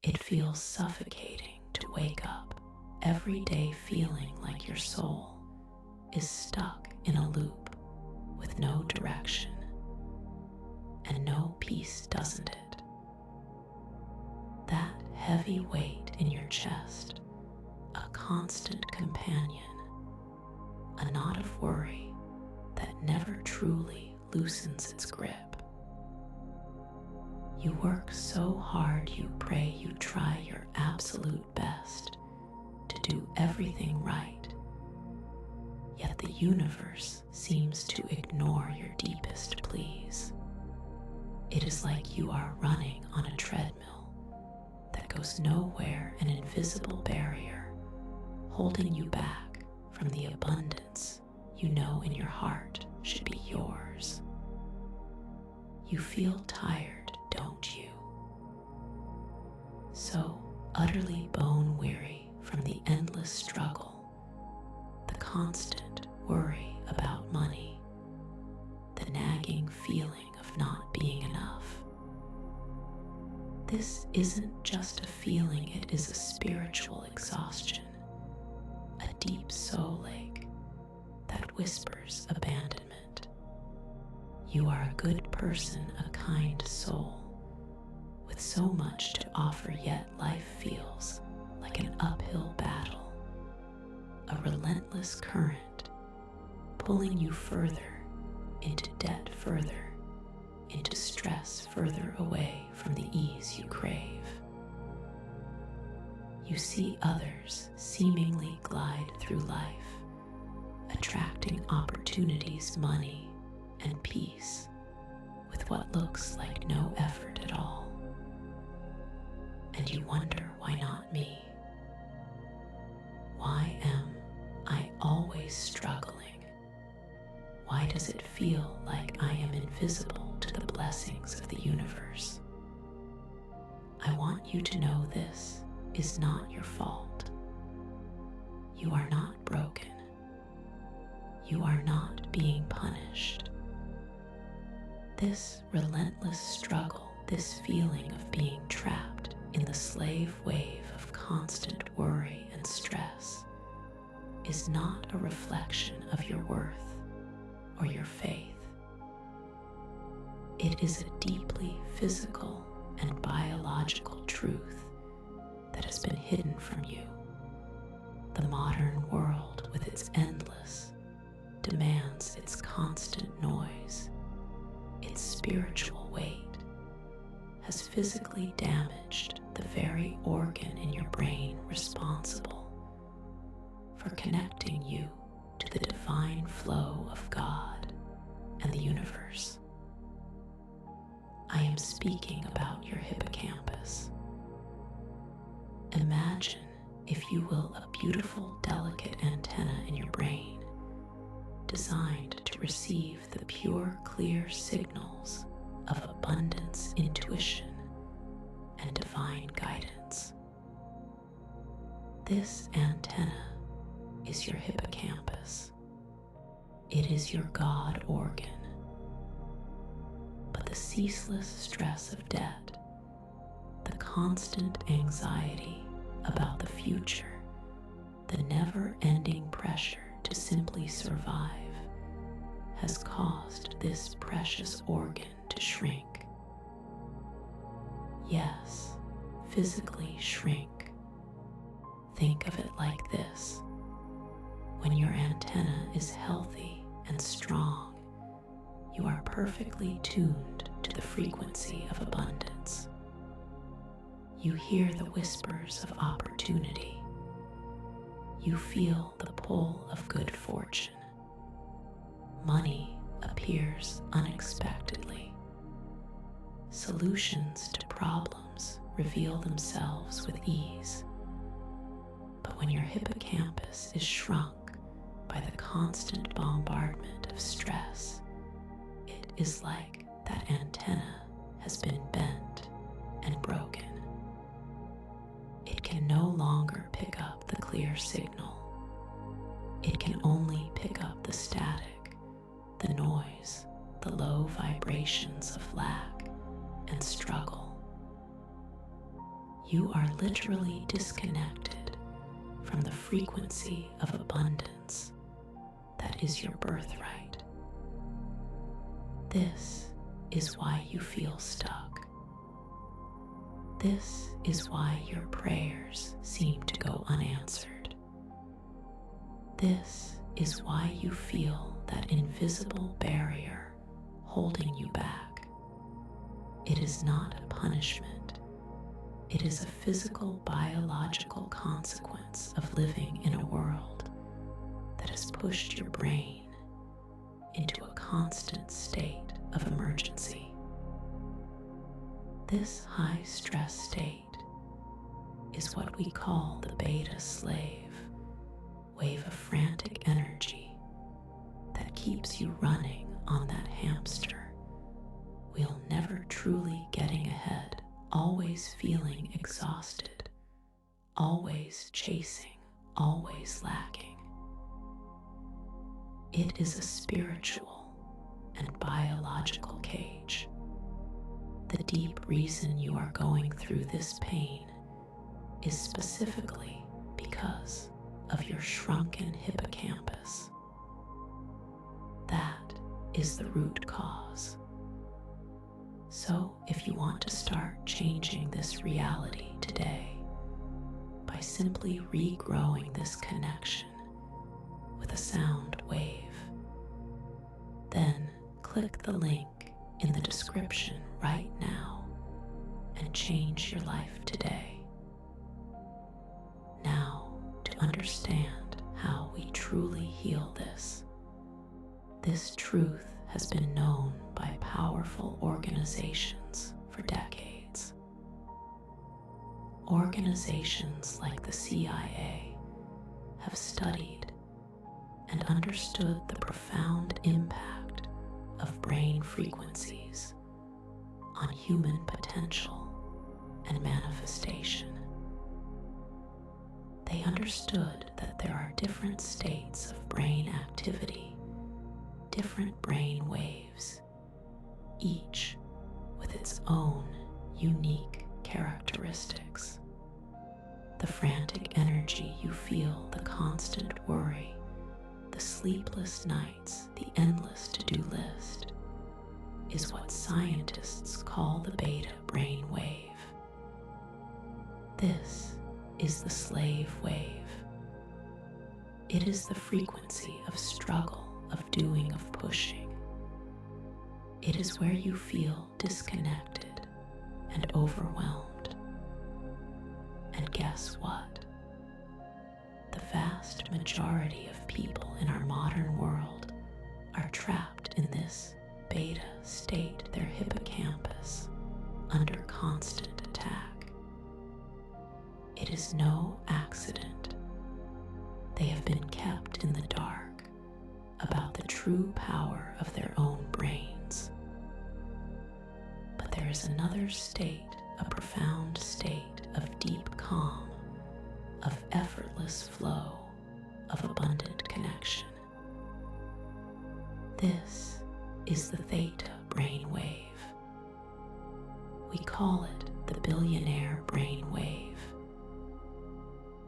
It feels suffocating to wake up every day feeling like your soul is stuck in a loop with no direction and no peace, doesn't it? That heavy weight in your chest, a constant companion, a knot of worry that never truly loosens its grip. You work so hard, you pray, you try your absolute best to do everything right, yet the universe seems to ignore your deepest pleas. It is like you are running on a treadmill that goes nowhere, an invisible barrier holding you back from the abundance you know in your heart should be yours. You feel tired, don't you? So utterly bone weary from the endless struggle, the constant worry about money, the nagging feeling of not being enough. This isn't just a feeling, it is a spiritual exhaustion, a deep soul ache that whispers abandonment. You are a good person, a kind soul, with so much to offer, yet life feels like an uphill battle, a relentless current pulling you further into debt, further into stress, further away from the ease you crave. You see others seemingly glide through life, attracting opportunities, money, and peace with what looks like no effort at all. And you wonder, why not me? Why am I always struggling? Why does it feel like I am invisible to the blessings of the universe? I want you to know this is not your fault. You are not broken. You are not being punished. This relentless struggle, this feeling of being trapped in the slave wave of constant worry and stress, is not a reflection of your worth or your faith. It is a deeply physical and biological truth that has been hidden from you. The modern world, with its endless demands, its constant noise, its spiritual weight, has physically damaged the very organ in your brain responsible for connecting you to the divine flow of God and the universe. I am speaking about your hippocampus. Imagine, if you will, a beautiful, delicate antenna in your brain, designed to receive the pure, clear signals of abundance, intuition, and divine guidance. This antenna is your hippocampus. It is your God organ. But the ceaseless stress of debt, the constant anxiety about the future, the never-ending pressure to simply survive, has caused this precious organ to shrink. Yes, physically shrink. Think of it like this. When your antenna is healthy and strong, you are perfectly tuned to the frequency of abundance. You hear the whispers of opportunity. You feel the pull of good fortune. Money appears unexpectedly. Solutions to problems reveal themselves with ease. But when your hippocampus is shrunk by the constant bombardment of stress, it is like that antenna has been bent and broken. It can no longer pick up the clear signal. It can only pick up the static, the noise, the low vibrations of lack and struggle. you are literally disconnected from the frequency of abundance that is your birthright. This is why you feel stuck. This is why your prayers seem to go unanswered. This is why you feel that invisible barrier holding you back. It is not a punishment. It is a physical, biological consequence of living in a world that has pushed your brain into a constant state of emergency. This high-stress state is what we call the beta slave, wave of frantic energy that keeps you running on that hamster wheel, never truly getting ahead, always feeling exhausted, always chasing, always lacking. It is a spiritual and biological cage. The deep reason you are going through this pain is specifically because of your shrunken hippocampus. That is the root cause. So if you want to start changing this reality today by simply regrowing this connection with a sound wave, then click the link in the description right now and change your life today. Now, to understand how we truly heal this truth has been known by powerful organizations for decades. Organizations like the CIA have studied and understood the profound impact of brain frequencies on human potential and manifestation. They understood that there are different states of brain activity, different brain waves, each with its own unique characteristics. The frantic energy you feel, the constant worry, the sleepless nights, the endless to-do list, is what scientists call the beta brain wave. This is the slave wave. It is the frequency of struggle, of doing, of pushing. It is where you feel disconnected and overwhelmed. And guess what? The vast majority of people in our modern world are trapped in this beta state, their hippocampus, under constant attack. It is no accident. They have been kept in the dark about the true power of their own brains. But there is another state, a profound state of deep calm, of effortless flow, of abundant connection. This is the theta brain wave. We call it the billionaire brain wave.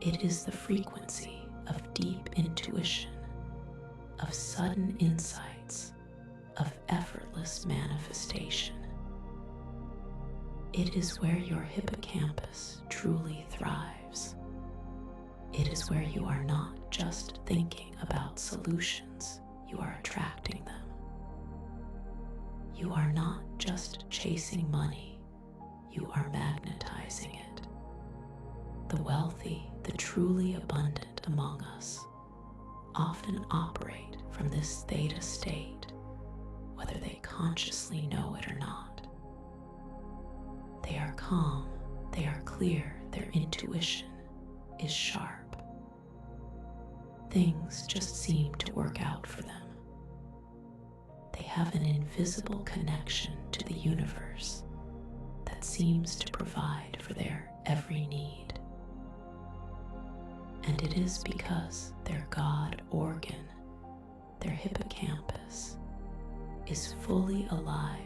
It is the frequency of deep intuition, of sudden insights, of effortless manifestation. It is where your hippocampus truly thrives. It is where you are not just thinking about solutions, you are attracting them. You are not just chasing money, you are magnetizing it. The wealthy, the truly abundant among us, often operate from this theta state, whether they consciously know it or not. They are calm, they are clear, their intuition is sharp. Things just seem to work out for them. They have an invisible connection to the universe that seems to provide for their every need. And it is because their God organ, their hippocampus, is fully alive,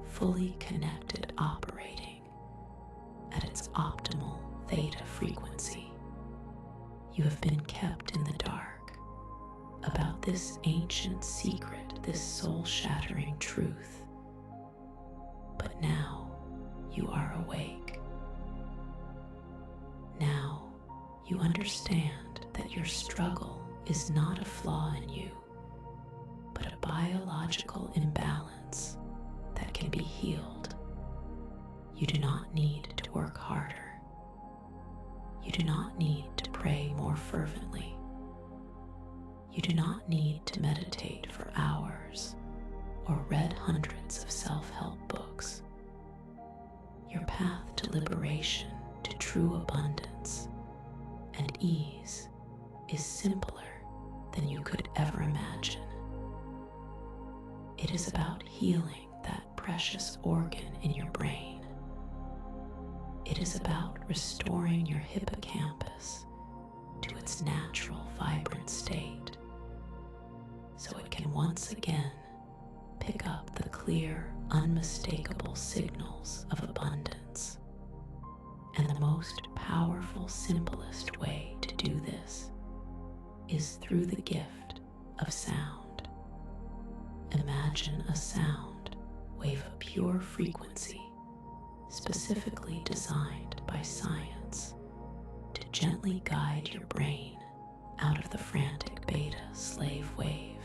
fully connected, operating at its optimal you have been kept in the dark about this ancient secret, this soul-shattering truth. But now you are awake. Now you understand that your struggle is not a flaw in you, but a biological imbalance that can be healed. You do not need to work harder. You do not need to pray more fervently. You do not need to meditate for hours or read hundreds of self-help books. Your path to liberation, to true abundance and ease is simpler than you could ever imagine. It is about healing that precious organ in your brain. It is about restoring your hippocampus to its natural, vibrant state, so it can once again pick up the clear, unmistakable signals of abundance. And the most powerful, simplest way to do this is through the gift of sound. Imagine a sound wave of pure frequency, specifically designed by science to gently guide your brain out of the frantic beta slave wave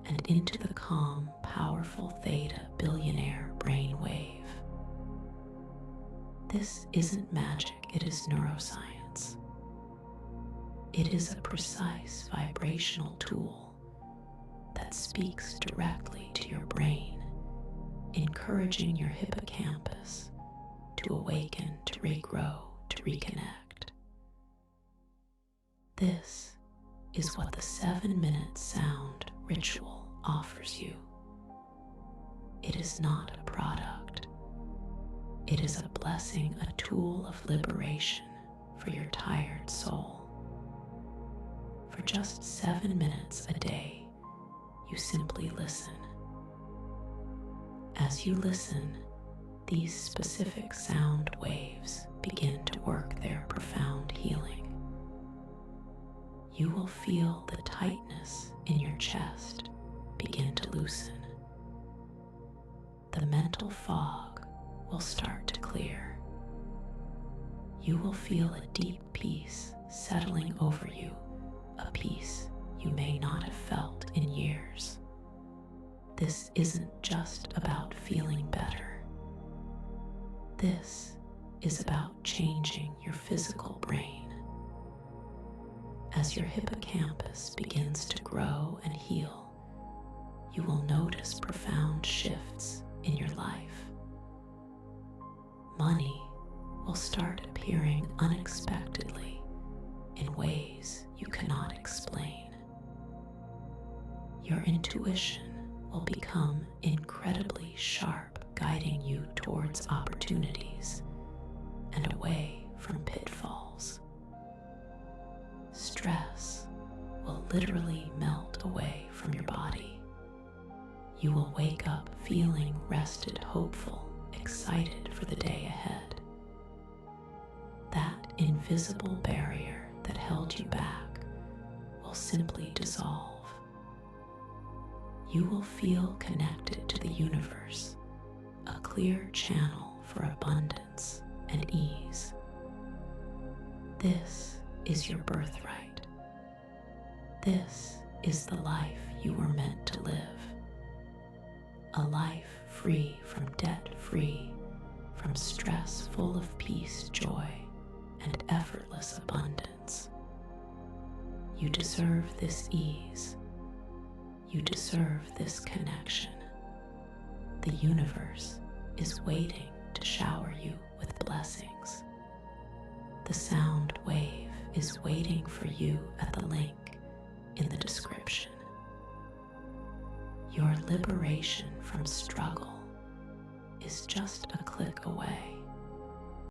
and into the calm, powerful theta billionaire brain wave. This isn't magic, it is neuroscience. It is a precise vibrational tool that speaks directly to your brain, encouraging your hippocampus to awaken, to regrow, to reconnect. This is what the 7-minute sound ritual offers you. It is not a product. It is a blessing, a tool of liberation for your tired soul. For just 7 minutes a day, you simply listen. As you listen, these specific sound waves begin to work their profound healing. You will feel the tightness in your chest begin to loosen. The mental fog will start to clear. You will feel a deep peace settling over you, a peace you may not have felt in years. This isn't just about feeling better. This is about changing your physical brain. As your hippocampus begins to grow and heal, you will notice profound shifts in your life. Money will start appearing unexpectedly in ways you cannot explain. Your intuition will become incredibly sharp, guiding you towards opportunities and away from pitfalls. Stress will literally melt away from your body. You will wake up feeling rested, hopeful, excited for the day ahead. That invisible barrier that held you back will simply dissolve. You will feel connected to the universe, a clear channel for abundance and ease. This is your birthright. This is the life you were meant to live. A life free from debt, free from stress, full of peace, joy, and effortless abundance. You deserve this ease. You deserve this connection. The universe is waiting to shower you with blessings. The sound wave is waiting for you at the link in the description. Your liberation from struggle is just a click away.